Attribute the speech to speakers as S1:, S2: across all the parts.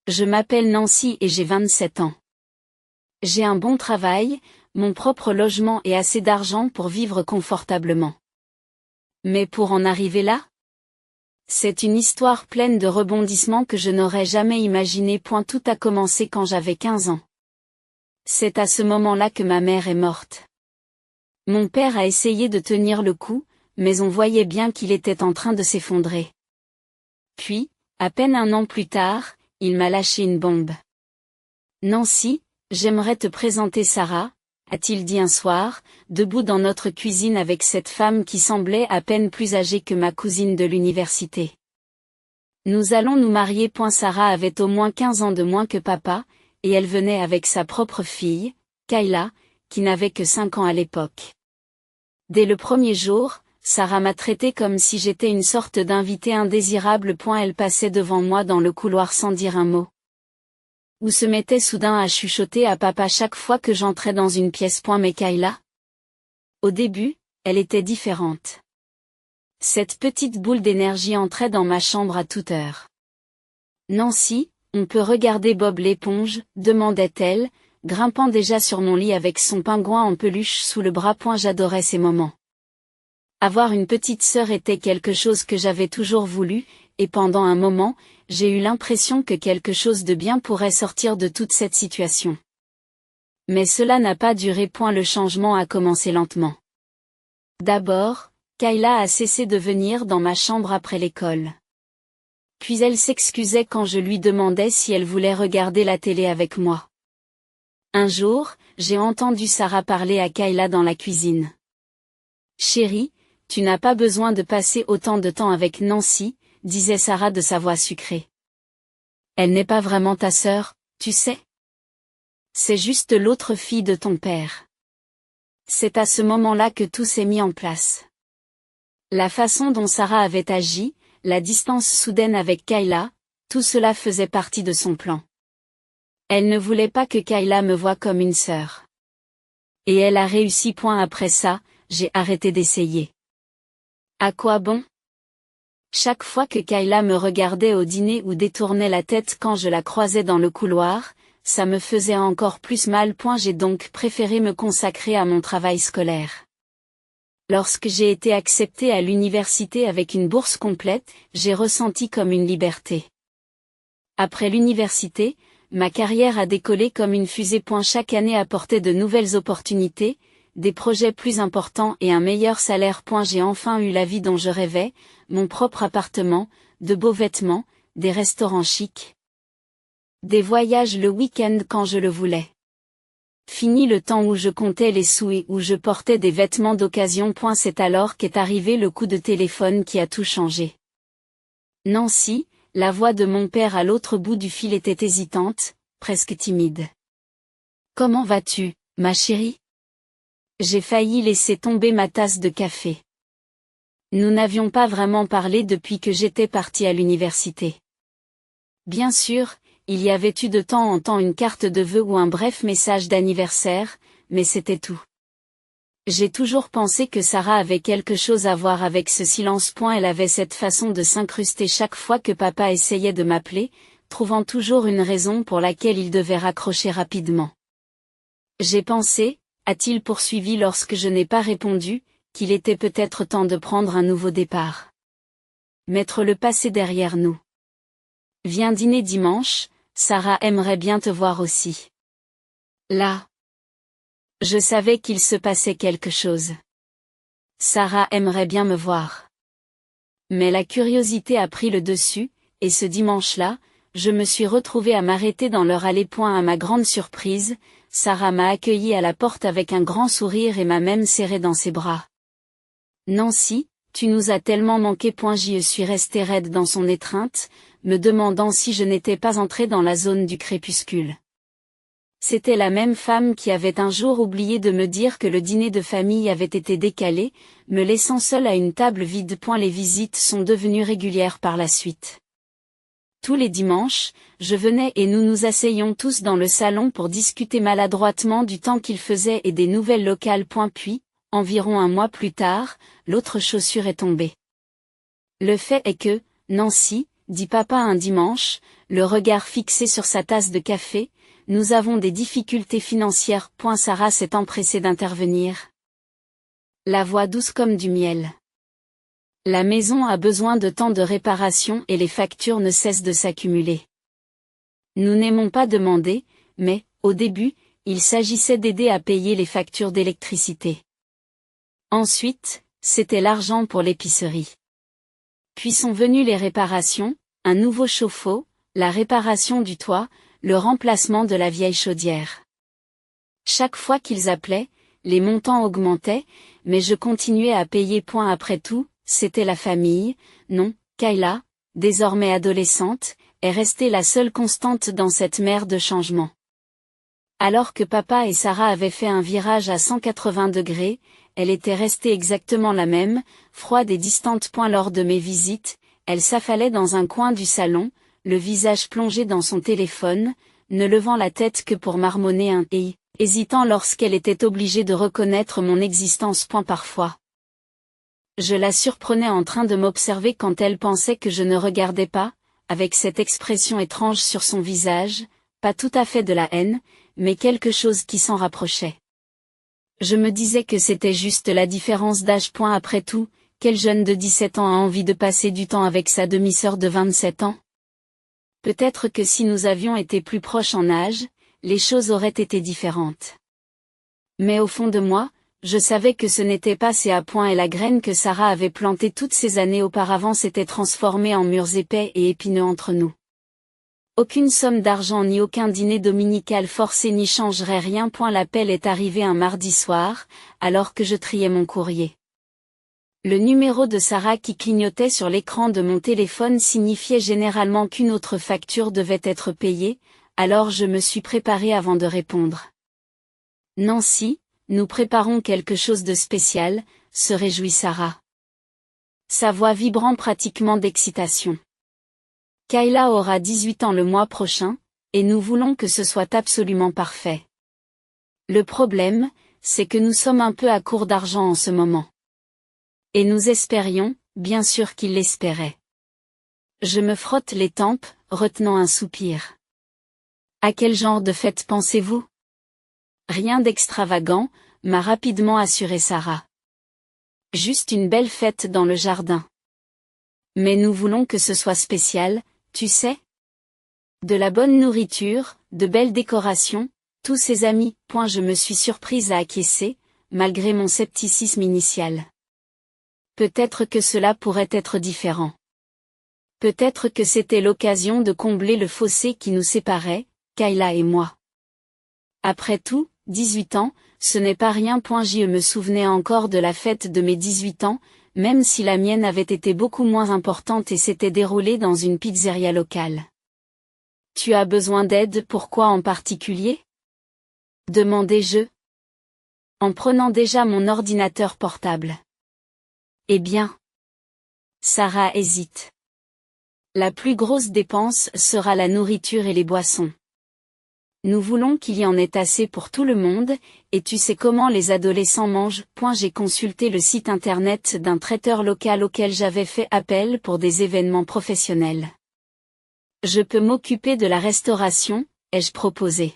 S1: Je m'appelle Nancy et j'ai 27 ans. J'ai un bon travail, mon propre logement et assez d'argent pour vivre confortablement. Mais pour en arriver là? C'est une histoire pleine de rebondissements que je n'aurais jamais imaginé. Tout a commencé quand j'avais 15 ans. C'est à ce moment-là que ma mère est morte. Mon père a essayé de tenir le coup, mais on voyait bien qu'il était en train de s'effondrer. Puis, à peine un an plus tard, il m'a lâché une bombe. Nancy, j'aimerais te présenter Sarah, a-t-il dit un soir, debout dans notre cuisine avec cette femme qui semblait à peine plus âgée que ma cousine de l'université. Nous allons nous marier. Sarah avait au moins 15 ans de moins que papa, et elle venait avec sa propre fille, Kayla, qui n'avait que 5 ans à l'époque. Dès le premier jour, Sarah m'a traité comme si j'étais une sorte d'invité indésirable. Elle passait devant moi dans le couloir sans dire un mot. Ou se mettait soudain à chuchoter à papa chaque fois que j'entrais dans une pièce. Mais Kayla? Au début, elle était différente. Cette petite boule d'énergie entrait dans ma chambre à toute heure. Nancy, on peut regarder Bob l'éponge, demandait-elle, grimpant déjà sur mon lit avec son pingouin en peluche sous le bras. J'adorais ces moments. Avoir une petite sœur était quelque chose que j'avais toujours voulu, et pendant un moment, j'ai eu l'impression que quelque chose de bien pourrait sortir de toute cette situation. Mais cela n'a pas duré. Le changement a commencé lentement. D'abord, Kayla a cessé de venir dans ma chambre après l'école. Puis elle s'excusait quand je lui demandais si elle voulait regarder la télé avec moi. Un jour, j'ai entendu Sarah parler à Kayla dans la cuisine. « Chérie, tu n'as pas besoin de passer autant de temps avec Nancy, » disait Sarah de sa voix sucrée. « Elle n'est pas vraiment ta sœur, tu sais. C'est juste l'autre fille de ton père. » C'est à ce moment-là que tout s'est mis en place. La façon dont Sarah avait agi, la distance soudaine avec Kayla, tout cela faisait partie de son plan. Elle ne voulait pas que Kayla me voie comme une sœur. Et elle a réussi. Après ça, j'ai arrêté d'essayer. À quoi bon? Chaque fois que Kayla me regardait au dîner ou détournait la tête quand je la croisais dans le couloir, ça me faisait encore plus mal. J'ai donc préféré me consacrer à mon travail scolaire. Lorsque j'ai été acceptée à l'université avec une bourse complète, j'ai ressenti comme une liberté. Après l'université, ma carrière a décollé comme une fusée. Chaque année apportait de nouvelles opportunités, des projets plus importants et un meilleur salaire. J'ai enfin eu la vie dont je rêvais, mon propre appartement, de beaux vêtements, des restaurants chics. Des voyages le week-end quand je le voulais. Fini le temps où je comptais les sous et où je portais des vêtements d'occasion. C'est alors qu'est arrivé le coup de téléphone qui a tout changé. Nancy, la voix de mon père à l'autre bout du fil était hésitante, presque timide. « Comment vas-tu, ma chérie ? » J'ai failli laisser tomber ma tasse de café. Nous n'avions pas vraiment parlé depuis que j'étais partie à l'université. Bien sûr, il y avait eu de temps en temps une carte de vœux ou un bref message d'anniversaire, mais c'était tout. J'ai toujours pensé que Sarah avait quelque chose à voir avec ce silence. Elle avait cette façon de s'incruster chaque fois que papa essayait de m'appeler, trouvant toujours une raison pour laquelle il devait raccrocher rapidement. J'ai pensé, a-t-il poursuivi lorsque je n'ai pas répondu, qu'il était peut-être temps de prendre un nouveau départ. Mettre le passé derrière nous. Viens dîner dimanche, Sarah aimerait bien te voir aussi. Là. Je savais qu'il se passait quelque chose. Sarah aimerait bien me voir. Mais la curiosité a pris le dessus, et ce dimanche-là, je me suis retrouvée à m'arrêter dans leur allée. À ma grande surprise, Sarah m'a accueillie à la porte avec un grand sourire et m'a même serrée dans ses bras. « Nancy, tu nous as tellement manqué. » J'y suis restée raide dans son étreinte, me demandant si je n'étais pas entrée dans la zone du crépuscule. C'était la même femme qui avait un jour oublié de me dire que le dîner de famille avait été décalé, me laissant seule à une table vide. Les visites sont devenues régulières par la suite. Tous les dimanches, je venais et nous nous asseyions tous dans le salon pour discuter maladroitement du temps qu'il faisait et des nouvelles locales. Puis, environ un mois plus tard, l'autre chaussure est tombée. Le fait est que, Nancy, dit papa un dimanche, le regard fixé sur sa tasse de café, nous avons des difficultés financières. Sarah s'est empressée d'intervenir. La voix douce comme du miel. La maison a besoin de temps de réparation et les factures ne cessent de s'accumuler. Nous n'aimons pas demander, mais, au début, il s'agissait d'aider à payer les factures d'électricité. Ensuite, c'était l'argent pour l'épicerie. Puis sont venues les réparations, un nouveau chauffe-eau, la réparation du toit, le remplacement de la vieille chaudière. Chaque fois qu'ils appelaient, les montants augmentaient, mais je continuais à payer. Après tout, c'était la famille. Non, Kayla, désormais adolescente, est restée la seule constante dans cette mer de changement. Alors que papa et Sarah avaient fait un virage à 180 degrés, elle était restée exactement la même, froide et distante. Lors de mes visites, elle s'affalait dans un coin du salon, le visage plongé dans son téléphone, ne levant la tête que pour marmonner un « et », hésitant lorsqu'elle était obligée de reconnaître mon existence. Parfois, je la surprenais en train de m'observer quand elle pensait que je ne regardais pas, avec cette expression étrange sur son visage, pas tout à fait de la haine, mais quelque chose qui s'en rapprochait. Je me disais que c'était juste la différence d'âge. Après tout, quel jeune de 17 ans a envie de passer du temps avec sa demi-sœur de 27 ans? Peut-être que si nous avions été plus proches en âge, les choses auraient été différentes. Mais au fond de moi, je savais que ce n'était pas ces à point et la graine que Sarah avait plantée toutes ces années auparavant s'était transformée en murs épais et épineux entre nous. Aucune somme d'argent ni aucun dîner dominical forcé n'y changerait rien. L'appel est arrivé un mardi soir, alors que je triais mon courrier. Le numéro de Sarah qui clignotait sur l'écran de mon téléphone signifiait généralement qu'une autre facture devait être payée, alors je me suis préparée avant de répondre. Nancy, nous préparons quelque chose de spécial, se réjouit Sarah. Sa voix vibrant pratiquement d'excitation. Kayla aura 18 ans le mois prochain, et nous voulons que ce soit absolument parfait. Le problème, c'est que nous sommes un peu à court d'argent en ce moment. Et nous espérions, bien sûr qu'il l'espérait. Je me frotte les tempes, retenant un soupir. À quel genre de fête pensez-vous? Rien d'extravagant, m'a rapidement assuré Sarah. Juste une belle fête dans le jardin. Mais nous voulons que ce soit spécial, tu sais? De la bonne nourriture, de belles décorations, tous ses amis. Je me suis surprise à acquiescer, malgré mon scepticisme initial. Peut-être que cela pourrait être différent. Peut-être que c'était l'occasion de combler le fossé qui nous séparait, Kayla et moi. Après tout, 18 ans, ce n'est pas rien. Je me souvenais encore de la fête de mes 18 ans, même si la mienne avait été beaucoup moins importante et s'était déroulée dans une pizzeria locale. Tu as besoin d'aide, pourquoi en particulier? Demandai-je, en prenant déjà mon ordinateur portable. Eh bien. Sarah hésite. La plus grosse dépense sera la nourriture et les boissons. Nous voulons qu'il y en ait assez pour tout le monde, et tu sais comment les adolescents mangent. J'ai consulté le site internet d'un traiteur local auquel j'avais fait appel pour des événements professionnels. Je peux m'occuper de la restauration, ai-je proposé.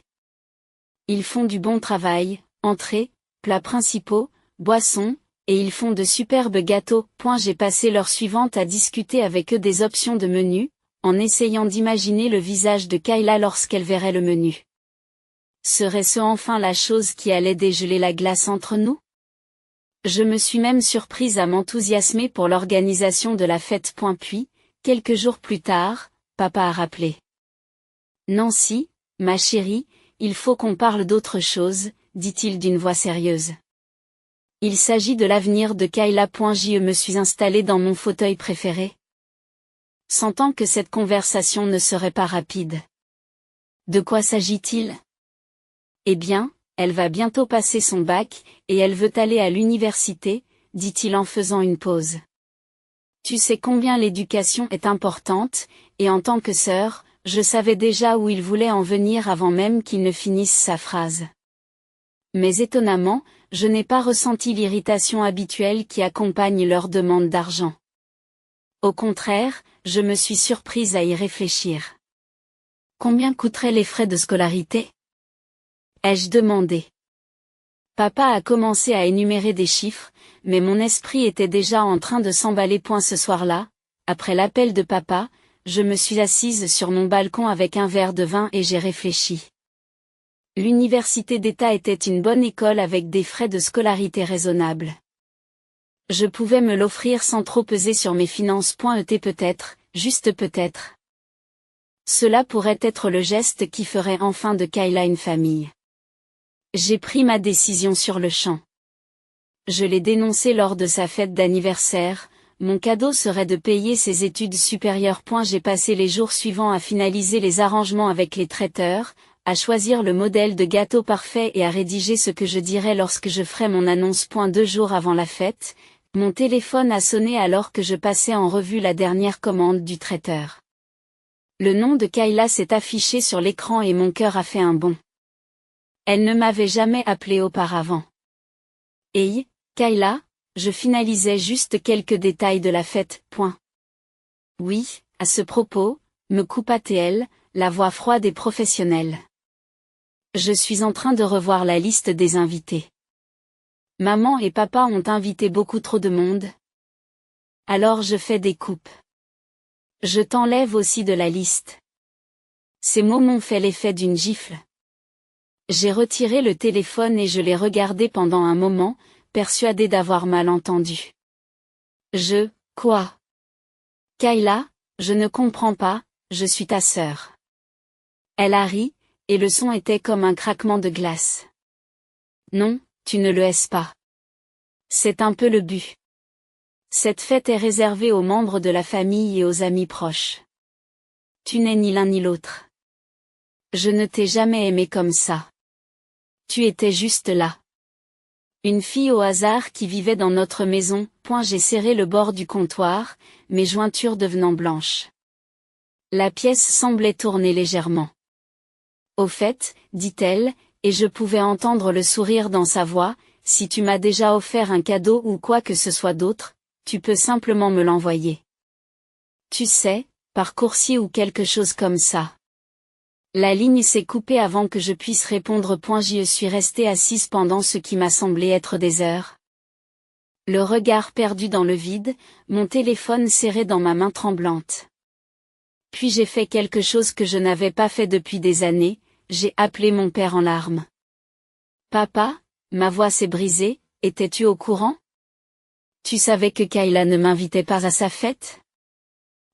S1: Ils font du bon travail, entrées, plats principaux, boissons, et ils font de superbes gâteaux. J'ai passé l'heure suivante à discuter avec eux des options de menu, en essayant d'imaginer le visage de Kayla lorsqu'elle verrait le menu. Serait-ce enfin la chose qui allait dégeler la glace entre nous? Je me suis même surprise à m'enthousiasmer pour l'organisation de la fête. Puis, quelques jours plus tard, papa a rappelé. Nancy, ma chérie, il faut qu'on parle d'autre chose, dit-il d'une voix sérieuse. Il s'agit de l'avenir de Kayla. Je me suis installée dans mon fauteuil préféré, sentant que cette conversation ne serait pas rapide. De quoi s'agit-il? Eh bien, elle va bientôt passer son bac, et elle veut aller à l'université, dit-il en faisant une pause. Tu sais combien l'éducation est importante, et en tant que sœur, je savais déjà où il voulait en venir avant même qu'il ne finisse sa phrase. Mais étonnamment, je n'ai pas ressenti l'irritation habituelle qui accompagne leur demande d'argent. Au contraire, je me suis surprise à y réfléchir. Combien coûteraient les frais de scolarité? Ai-je demandé. Papa a commencé à énumérer des chiffres, mais mon esprit était déjà en train de s'emballer. Ce soir-là, après l'appel de papa, je me suis assise sur mon balcon avec un verre de vin et j'ai réfléchi. L'université d'État était une bonne école avec des frais de scolarité raisonnables. Je pouvais me l'offrir sans trop peser sur mes finances. Peut-être, juste peut-être. Cela pourrait être le geste qui ferait enfin de Kayla une famille. J'ai pris ma décision sur le champ. Je l'ai dénoncé lors de sa fête d'anniversaire, mon cadeau serait de payer ses études supérieures. J'ai passé les jours suivants à finaliser les arrangements avec les traiteurs, à choisir le modèle de gâteau parfait et à rédiger ce que je dirais lorsque je ferai mon annonce. 2 jours avant la fête, mon téléphone a sonné alors que je passais en revue la dernière commande du traiteur. Le nom de Kayla s'est affiché sur l'écran et mon cœur a fait un bond. Elle ne m'avait jamais appelé auparavant. Hey, Kayla, je finalisais juste quelques détails de la fête. Oui, à ce propos, me coupa TL, la voix froide et professionnelle. Je suis en train de revoir la liste des invités. Maman et papa ont invité beaucoup trop de monde. Alors je fais des coupes. Je t'enlève aussi de la liste. Ces mots m'ont fait l'effet d'une gifle. J'ai retiré le téléphone et je l'ai regardé pendant un moment, persuadé d'avoir mal entendu. Quoi? Kayla, je ne comprends pas, je suis ta sœur. Elle a ri, et le son était comme un craquement de glace. Non, tu ne le es pas. C'est un peu le but. Cette fête est réservée aux membres de la famille et aux amis proches. Tu n'es ni l'un ni l'autre. Je ne t'ai jamais aimé comme ça. Tu étais juste là. Une fille au hasard qui vivait dans notre maison. J'ai serré le bord du comptoir, mes jointures devenant blanches. La pièce semblait tourner légèrement. Au fait, dit-elle, et je pouvais entendre le sourire dans sa voix, si tu m'as déjà offert un cadeau ou quoi que ce soit d'autre, tu peux simplement me l'envoyer. Tu sais, par coursier ou quelque chose comme ça. La ligne s'est coupée avant que je puisse répondre. J'y suis restée assise pendant ce qui m'a semblé être des heures. Le regard perdu dans le vide, mon téléphone serré dans ma main tremblante. Puis j'ai fait quelque chose que je n'avais pas fait depuis des années, j'ai appelé mon père en larmes. Papa, ma voix s'est brisée, étais-tu au courant? Tu savais que Kayla ne m'invitait pas à sa fête?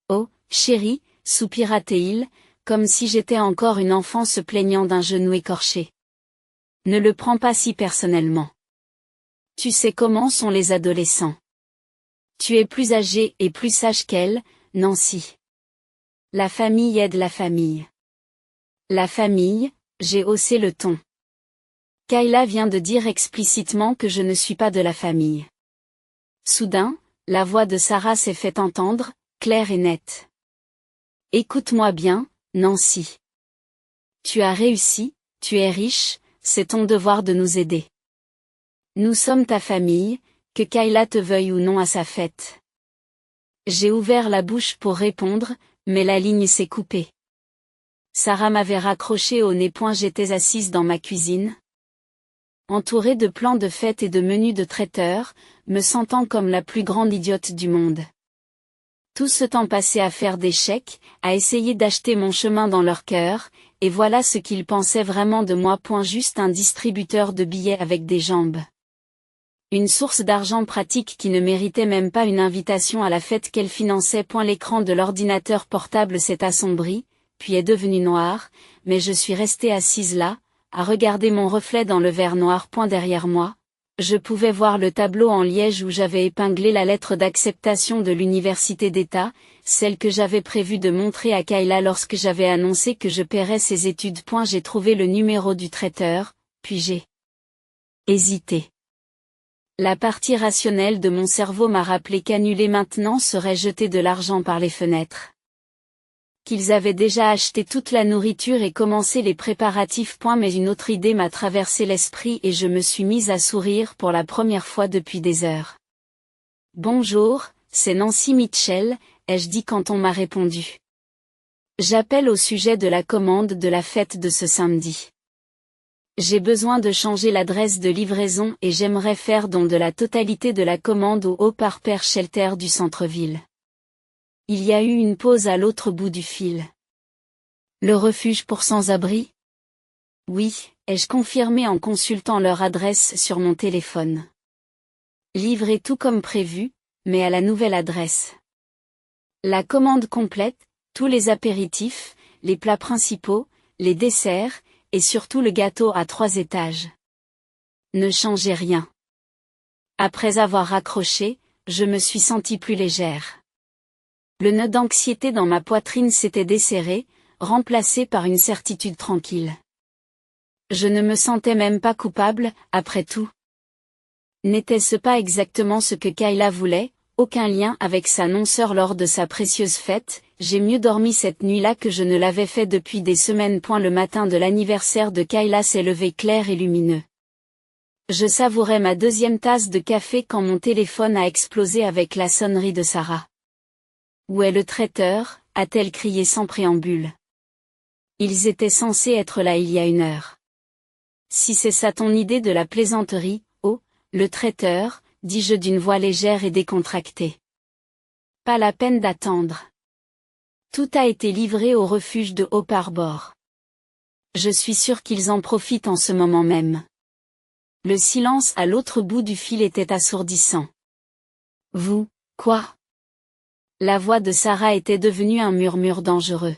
S1: Oh, chérie, soupira Théil, comme si j'étais encore une enfant se plaignant d'un genou écorché. Ne le prends pas si personnellement. Tu sais comment sont les adolescents. Tu es plus âgée et plus sage qu'elle, Nancy. La famille aide la famille. La famille, j'ai haussé le ton. Kayla vient de dire explicitement que je ne suis pas de la famille. Soudain, la voix de Sarah s'est fait entendre, claire et nette. Écoute-moi bien, Nancy. Tu as réussi, tu es riche, c'est ton devoir de nous aider. Nous sommes ta famille, que Kayla te veuille ou non à sa fête. J'ai ouvert la bouche pour répondre, mais la ligne s'est coupée. Sarah m'avait raccroché au nez. J'étais assise dans ma cuisine, entourée de plans de fête et de menus de traiteur, me sentant comme la plus grande idiote du monde. Tout ce temps passé à faire des chèques, à essayer d'acheter mon chemin dans leur cœur, et voilà ce qu'ils pensaient vraiment de moi. Juste un distributeur de billets avec des jambes. Une source d'argent pratique qui ne méritait même pas une invitation à la fête qu'elle finançait. L'écran de l'ordinateur portable s'est assombri, puis est devenu noir, mais je suis restée assise là, à regarder mon reflet dans le verre noir. Derrière moi, je pouvais voir le tableau en liège où j'avais épinglé la lettre d'acceptation de l'université d'État, celle que j'avais prévu de montrer à Kayla lorsque j'avais annoncé que je paierais ses études. J'ai trouvé le numéro du traiteur, puis j'ai hésité. La partie rationnelle de mon cerveau m'a rappelé qu'annuler maintenant serait jeter de l'argent par les fenêtres. Qu'ils avaient déjà acheté toute la nourriture et commencé les préparatifs. Mais une autre idée m'a traversé l'esprit et je me suis mise à sourire pour la première fois depuis des heures. Bonjour, c'est Nancy Mitchell, ai-je dit quand on m'a répondu. J'appelle au sujet de la commande de la fête de ce samedi. J'ai besoin de changer l'adresse de livraison et j'aimerais faire don de la totalité de la commande au Haut-Parper Shelter du centre-ville. Il y a eu une pause à l'autre bout du fil. Le refuge pour sans-abri? Oui, ai-je confirmé en consultant leur adresse sur mon téléphone. Livré tout comme prévu, mais à la nouvelle adresse. La commande complète, tous les apéritifs, les plats principaux, les desserts, et surtout le gâteau à 3 étages. Ne changez rien. Après avoir raccroché, je me suis sentie plus légère. Le nœud d'anxiété dans ma poitrine s'était desserré, remplacé par une certitude tranquille. Je ne me sentais même pas coupable, après tout. N'était-ce pas exactement ce que Kayla voulait? Aucun lien avec sa non-sœur lors de sa précieuse fête, j'ai mieux dormi cette nuit-là que je ne l'avais fait depuis des semaines. Le matin de l'anniversaire de Kayla s'est levé clair et lumineux. Je savourais ma 2e tasse de café quand mon téléphone a explosé avec la sonnerie de Sarah. Où est le traiteur? A-t-elle crié sans préambule. Ils étaient censés être là il y a 1 heure. Si c'est ça ton idée de la plaisanterie, oh, le traiteur, dis-je d'une voix légère et décontractée. Pas la peine d'attendre. Tout a été livré au refuge de Hope Harbor. Je suis sûr qu'ils en profitent en ce moment même. Le silence à l'autre bout du fil était assourdissant. Vous, quoi? La voix de Sarah était devenue un murmure dangereux.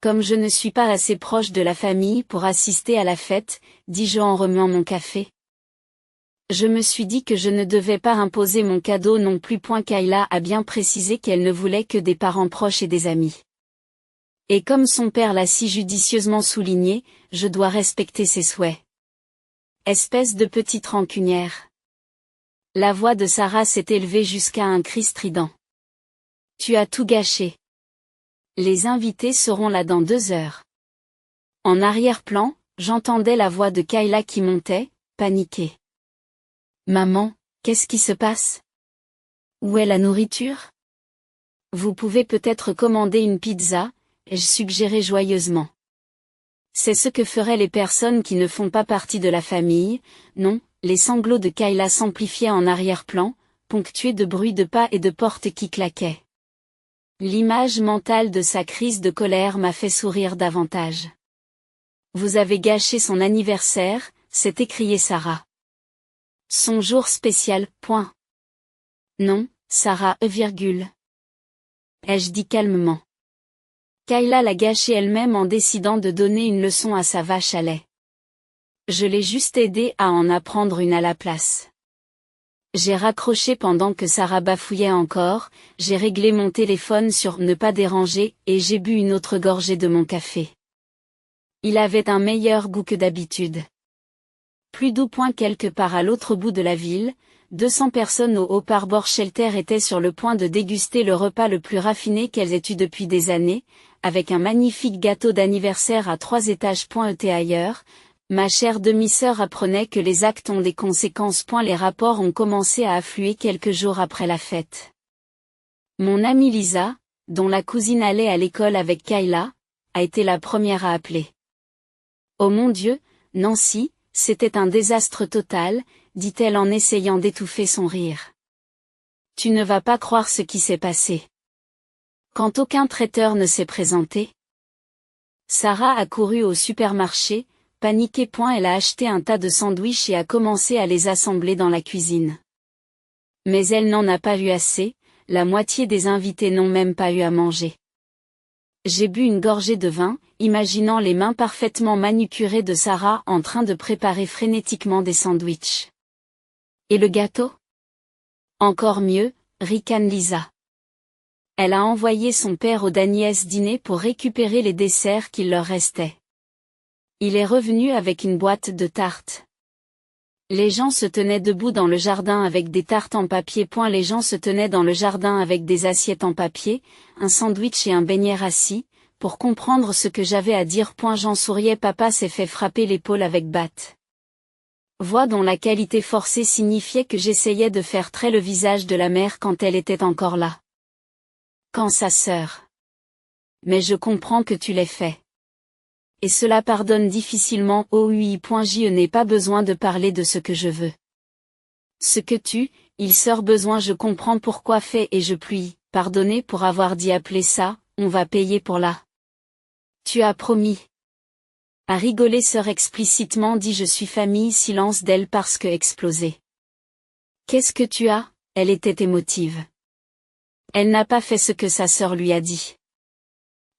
S1: Comme je ne suis pas assez proche de la famille pour assister à la fête, dis-je en remuant mon café. Je me suis dit que je ne devais pas imposer mon cadeau non plus. Kayla a bien précisé qu'elle ne voulait que des parents proches et des amis. Et comme son père l'a si judicieusement souligné, je dois respecter ses souhaits. Espèce de petite rancunière. La voix de Sarah s'est élevée jusqu'à un cri strident. Tu as tout gâché. Les invités seront là dans 2 heures. En arrière-plan, j'entendais la voix de Kayla qui montait, paniquée. Maman, qu'est-ce qui se passe? Où est la nourriture? Vous pouvez peut-être commander une pizza, ai-je suggéré joyeusement. C'est ce que feraient les personnes qui ne font pas partie de la famille. Non, les sanglots de Kayla s'amplifiaient en arrière-plan, ponctués de bruits de pas et de portes qui claquaient. L'image mentale de sa crise de colère m'a fait sourire davantage. Vous avez gâché son anniversaire, s'est écriée Sarah. Son jour spécial, point. Non, Sarah, ai-je dit calmement. Kayla l'a gâché elle-même en décidant de donner une leçon à sa vache à lait. Je l'ai juste aidée à en apprendre une à la place. J'ai raccroché pendant que Sarah bafouillait encore, j'ai réglé mon téléphone sur ne pas déranger et j'ai bu une autre gorgée de mon café. Il avait un meilleur goût que d'habitude. Plus doux. Quelque part à l'autre bout de la ville, 200 personnes au Hope Harbor Shelter étaient sur le point de déguster le repas le plus raffiné qu'elles aient eu depuis des années, avec un magnifique gâteau d'anniversaire à 3 étages. Ailleurs, ma chère demi-sœur apprenait que les actes ont des conséquences. Les rapports ont commencé à affluer quelques jours après la fête. Mon amie Lisa, dont la cousine allait à l'école avec Kayla, a été la première à appeler. Oh mon Dieu, Nancy, c'était un désastre total, dit-elle en essayant d'étouffer son rire. Tu ne vas pas croire ce qui s'est passé. Quand aucun traiteur ne s'est présenté. Sarah a couru au supermarché, paniquée. Elle a acheté un tas de sandwichs et a commencé à les assembler dans la cuisine. Mais elle n'en a pas eu assez, la moitié des invités n'ont même pas eu à manger. J'ai bu une gorgée de vin, imaginant les mains parfaitement manucurées de Sarah en train de préparer frénétiquement des sandwichs. Et le gâteau? Encore mieux, ricane Lisa. Elle a envoyé son père au Daniels dîner pour récupérer les desserts qu'il leur restait. Il est revenu avec une boîte de tartes. Les gens se tenaient debout dans le jardin avec des tartes en papier. Les gens se tenaient dans le jardin avec des assiettes en papier, un sandwich et un beignet rassis, pour comprendre ce que j'avais à dire. J'en souriais. Papa s'est fait frapper l'épaule avec batte. Voix dont la qualité forcée signifiait que j'essayais de faire très le visage de la mère quand elle était encore là. Quand sa sœur. Mais je comprends que tu l'aies fait. Et cela pardonne difficilement. Je n'ai pas besoin de parler de ce que je veux. Ce que il sort besoin, je comprends pourquoi fait et je puis, pardonner pour avoir dit appeler ça, on va payer pour là. Tu as promis. À rigoler sœur explicitement dit je suis famille silence d'elle parce que explosé. Qu'est-ce que tu as? Elle était émotive. Elle n'a pas fait ce que sa sœur lui a dit.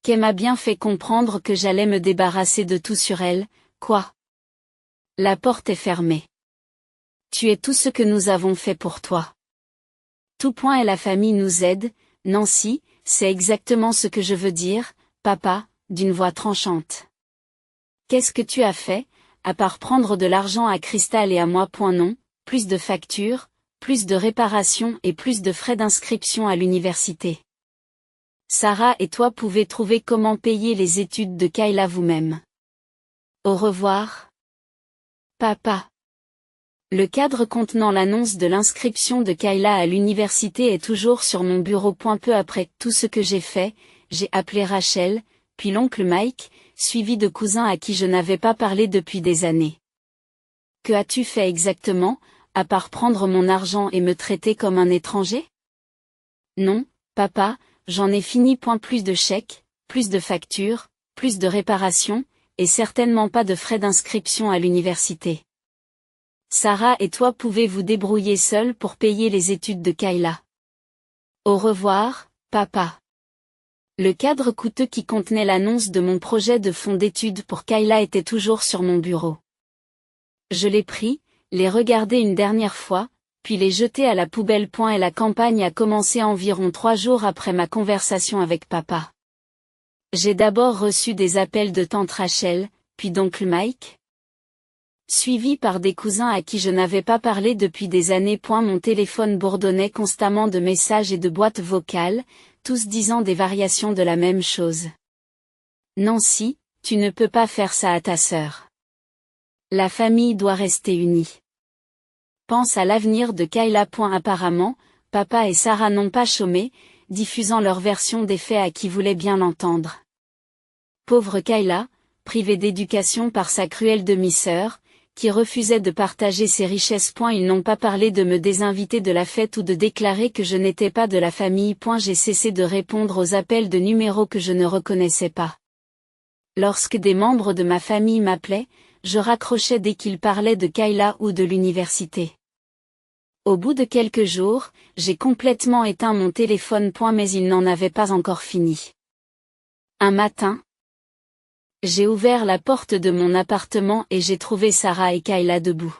S1: Qu'elle m'a bien fait comprendre que j'allais me débarrasser de tout sur elle, quoi? La porte est fermée. Tu es tout ce que nous avons fait pour toi. Tout point et la famille nous aide, Nancy, c'est exactement ce que je veux dire, papa, d'une voix tranchante. Qu'est-ce que tu as fait, à part prendre de l'argent à Cristal et à moi? Non, plus de factures, plus de réparations et plus de frais d'inscription à l'université. Sarah et toi pouvez trouver comment payer les études de Kayla vous-même. Au revoir. Papa. Le cadre contenant l'annonce de l'inscription de Kayla à l'université est toujours sur mon bureau. Peu après tout ce que j'ai fait, j'ai appelé Rachel, puis l'oncle Mike, suivi de cousins à qui je n'avais pas parlé depuis des années. Que as-tu fait exactement, à part prendre mon argent et me traiter comme un étranger? Non, papa, j'en ai fini. Plus de chèques, plus de factures, plus de réparations, et certainement pas de frais d'inscription à l'université. Sarah et toi pouvez vous débrouiller seuls pour payer les études de Kayla. Au revoir, papa. Le cadre coûteux qui contenait l'annonce de mon projet de fonds d'études pour Kayla était toujours sur mon bureau. Je l'ai pris, l'ai regardé une dernière fois, puis l'ai jeté à la poubelle. Et la campagne a commencé environ 3 jours après ma conversation avec papa. J'ai d'abord reçu des appels de tante Rachel, puis d'oncle Mike, suivi par des cousins à qui je n'avais pas parlé depuis des années. Mon téléphone bourdonnait constamment de messages et de boîtes vocales, tous disant des variations de la même chose. Nancy, tu ne peux pas faire ça à ta sœur. La famille doit rester unie. Pense à l'avenir de Kayla. Apparemment, papa et Sarah n'ont pas chômé, diffusant leur version des faits à qui voulait bien l'entendre. Pauvre Kayla, privée d'éducation par sa cruelle demi-sœur, qui refusait de partager ses richesses. Ils n'ont pas parlé de me désinviter de la fête ou de déclarer que je n'étais pas de la famille. J'ai cessé de répondre aux appels de numéros que je ne reconnaissais pas. Lorsque des membres de ma famille m'appelaient, je raccrochais dès qu'ils parlaient de Kayla ou de l'université. Au bout de quelques jours, j'ai complètement éteint mon téléphone. Mais il n'en avait pas encore fini. Un matin, j'ai ouvert la porte de mon appartement et j'ai trouvé Sarah et Kayla debout.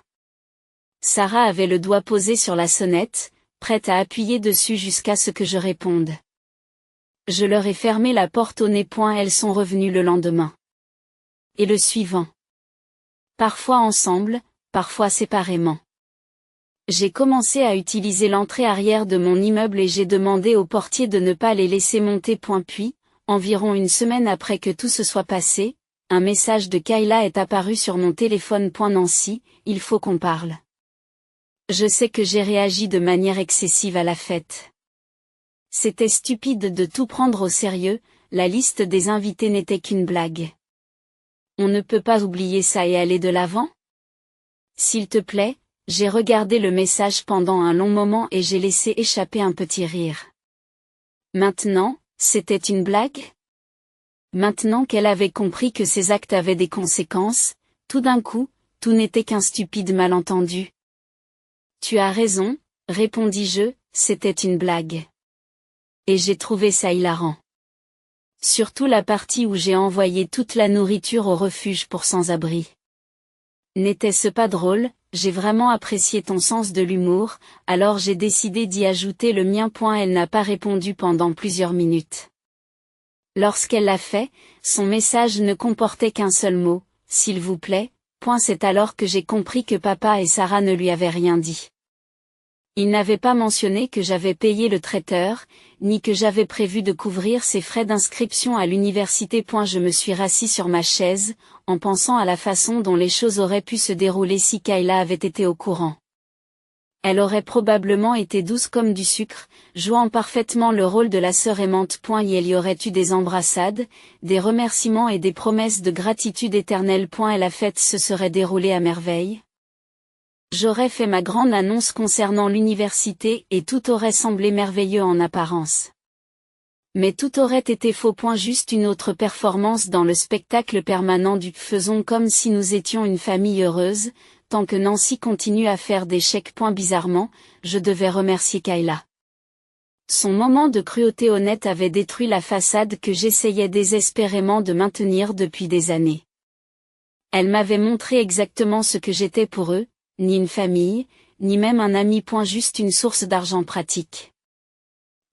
S1: Sarah avait le doigt posé sur la sonnette, prête à appuyer dessus jusqu'à ce que je réponde. Je leur ai fermé la porte au nez. Elles sont revenues le lendemain. Et le suivant. Parfois ensemble, parfois séparément. J'ai commencé à utiliser l'entrée arrière de mon immeuble et j'ai demandé au portier de ne pas les laisser monter. Puis, environ une semaine après que tout se soit passé, un message de Kayla est apparu sur mon téléphone. Nancy, il faut qu'on parle. Je sais que j'ai réagi de manière excessive à la fête. C'était stupide de tout prendre au sérieux, la liste des invités n'était qu'une blague. On ne peut pas oublier ça et aller de l'avant? S'il te plaît, j'ai regardé le message pendant un long moment et j'ai laissé échapper un petit rire. Maintenant, c'était une blague? Maintenant qu'elle avait compris que ses actes avaient des conséquences, tout d'un coup, tout n'était qu'un stupide malentendu. Tu as raison, répondis-je, c'était une blague. Et j'ai trouvé ça hilarant. Surtout la partie où j'ai envoyé toute la nourriture au refuge pour sans-abri. N'était-ce pas drôle? J'ai vraiment apprécié ton sens de l'humour, alors j'ai décidé d'y ajouter le mien. Elle n'a pas répondu pendant plusieurs minutes. Lorsqu'elle l'a fait, son message ne comportait qu'un seul mot, s'il vous plaît. C'est alors que j'ai compris que papa et Sarah ne lui avaient rien dit. Ils n'avaient pas mentionné que j'avais payé le traiteur, ni que j'avais prévu de couvrir ses frais d'inscription à l'université. Je me suis rassis sur ma chaise, en pensant à la façon dont les choses auraient pu se dérouler si Kayla avait été au courant. Elle aurait probablement été douce comme du sucre, jouant parfaitement le rôle de la sœur aimante. Il y aurait eu des embrassades, des remerciements et des promesses de gratitude éternelle. Et la fête se serait déroulée à merveille. J'aurais fait ma grande annonce concernant l'université et tout aurait semblé merveilleux en apparence. Mais tout aurait été faux. Juste une autre performance dans le spectacle permanent du « faisons comme si nous étions une famille heureuse », tant que Nancy continue à faire des chèques. Bizarrement, je devais remercier Kayla. Son moment de cruauté honnête avait détruit la façade que j'essayais désespérément de maintenir depuis des années. Elle m'avait montré exactement ce que j'étais pour eux, ni une famille, ni même un ami. Juste une source d'argent pratique.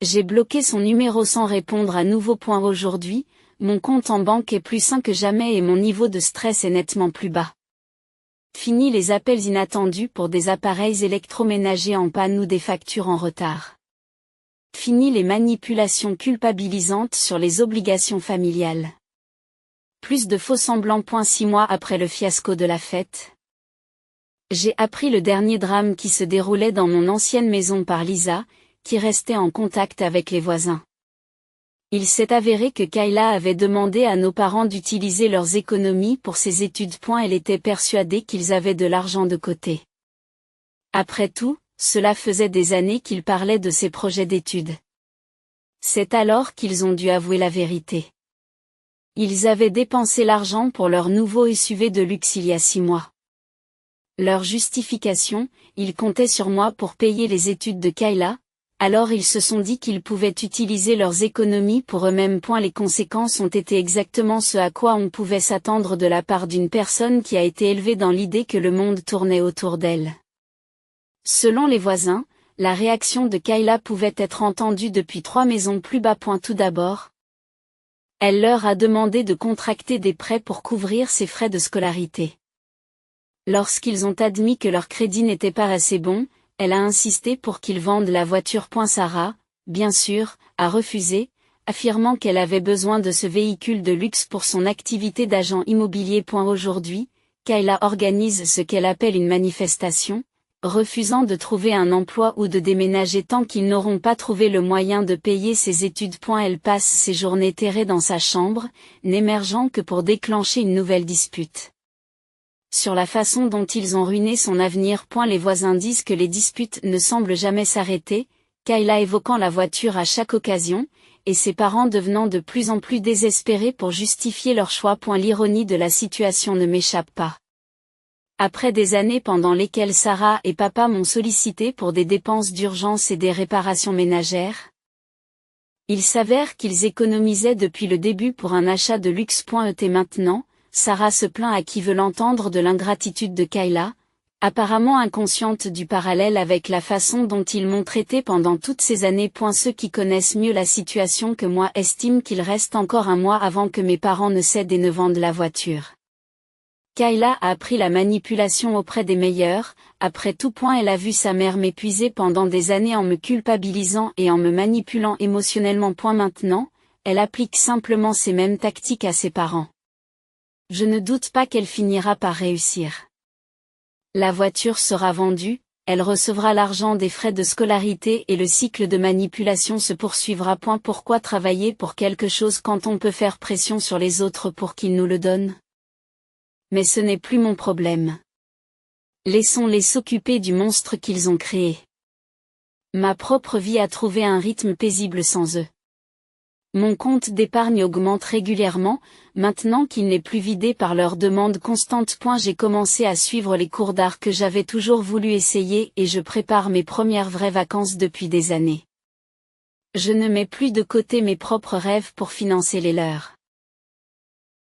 S1: J'ai bloqué son numéro sans répondre à nouveau. Aujourd'hui, mon compte en banque est plus sain que jamais et mon niveau de stress est nettement plus bas. Fini les appels inattendus pour des appareils électroménagers en panne ou des factures en retard. Fini les manipulations culpabilisantes sur les obligations familiales. Plus de faux-semblants. 6 mois après le fiasco de la fête, j'ai appris le dernier drame qui se déroulait dans mon ancienne maison par Lisa, qui restait en contact avec les voisins. Il s'est avéré que Kayla avait demandé à nos parents d'utiliser leurs économies pour ses études. Elle était persuadée qu'ils avaient de l'argent de côté. Après tout, cela faisait des années qu'ils parlaient de ces projets d'études. C'est alors qu'ils ont dû avouer la vérité. Ils avaient dépensé l'argent pour leur nouveau SUV de luxe il y a 6 mois. Leur justification, ils comptaient sur moi pour payer les études de Kayla. Alors ils se sont dit qu'ils pouvaient utiliser leurs économies pour eux-mêmes. Les conséquences ont été exactement ce à quoi on pouvait s'attendre de la part d'une personne qui a été élevée dans l'idée que le monde tournait autour d'elle. Selon les voisins, la réaction de Kayla pouvait être entendue depuis 3 maisons plus bas. Tout d'abord, elle leur a demandé de contracter des prêts pour couvrir ses frais de scolarité. Lorsqu'ils ont admis que leur crédit n'était pas assez bon, elle a insisté pour qu'ils vendent la voiture. Sarah, bien sûr, a refusé, affirmant qu'elle avait besoin de ce véhicule de luxe pour son activité d'agent immobilier. Aujourd'hui, Kayla organise ce qu'elle appelle une manifestation, refusant de trouver un emploi ou de déménager tant qu'ils n'auront pas trouvé le moyen de payer ses études. Elle passe ses journées terrée dans sa chambre, n'émergeant que pour déclencher une nouvelle dispute. Sur la façon dont ils ont ruiné son avenir. Les voisins disent que les disputes ne semblent jamais s'arrêter, Kayla évoquant la voiture à chaque occasion, et ses parents devenant de plus en plus désespérés pour justifier leur choix. L'ironie de la situation ne m'échappe pas. Après des années pendant lesquelles Sarah et papa m'ont sollicité pour des dépenses d'urgence et des réparations ménagères, il s'avère qu'ils économisaient depuis le début pour un achat de luxe. Et maintenant, Sarah se plaint à qui veut l'entendre de l'ingratitude de Kayla, apparemment inconsciente du parallèle avec la façon dont ils m'ont traité pendant toutes ces années. Ceux qui connaissent mieux la situation que moi estiment qu'il reste encore 1 mois avant que mes parents ne cèdent et ne vendent la voiture. Kayla a appris la manipulation auprès des meilleurs. Après tout. Elle a vu sa mère m'épuiser pendant des années en me culpabilisant et en me manipulant émotionnellement. Maintenant, elle applique simplement ces mêmes tactiques à ses parents. Je ne doute pas qu'elle finira par réussir. La voiture sera vendue, elle recevra l'argent des frais de scolarité et le cycle de manipulation se poursuivra. Pourquoi travailler pour quelque chose quand on peut faire pression sur les autres pour qu'ils nous le donnent? Mais ce n'est plus mon problème. Laissons-les s'occuper du monstre qu'ils ont créé. Ma propre vie a trouvé un rythme paisible sans eux. Mon compte d'épargne augmente régulièrement, maintenant qu'il n'est plus vidé par leurs demandes constantes. J'ai commencé à suivre les cours d'art que j'avais toujours voulu essayer et je prépare mes premières vraies vacances depuis des années. Je ne mets plus de côté mes propres rêves pour financer les leurs.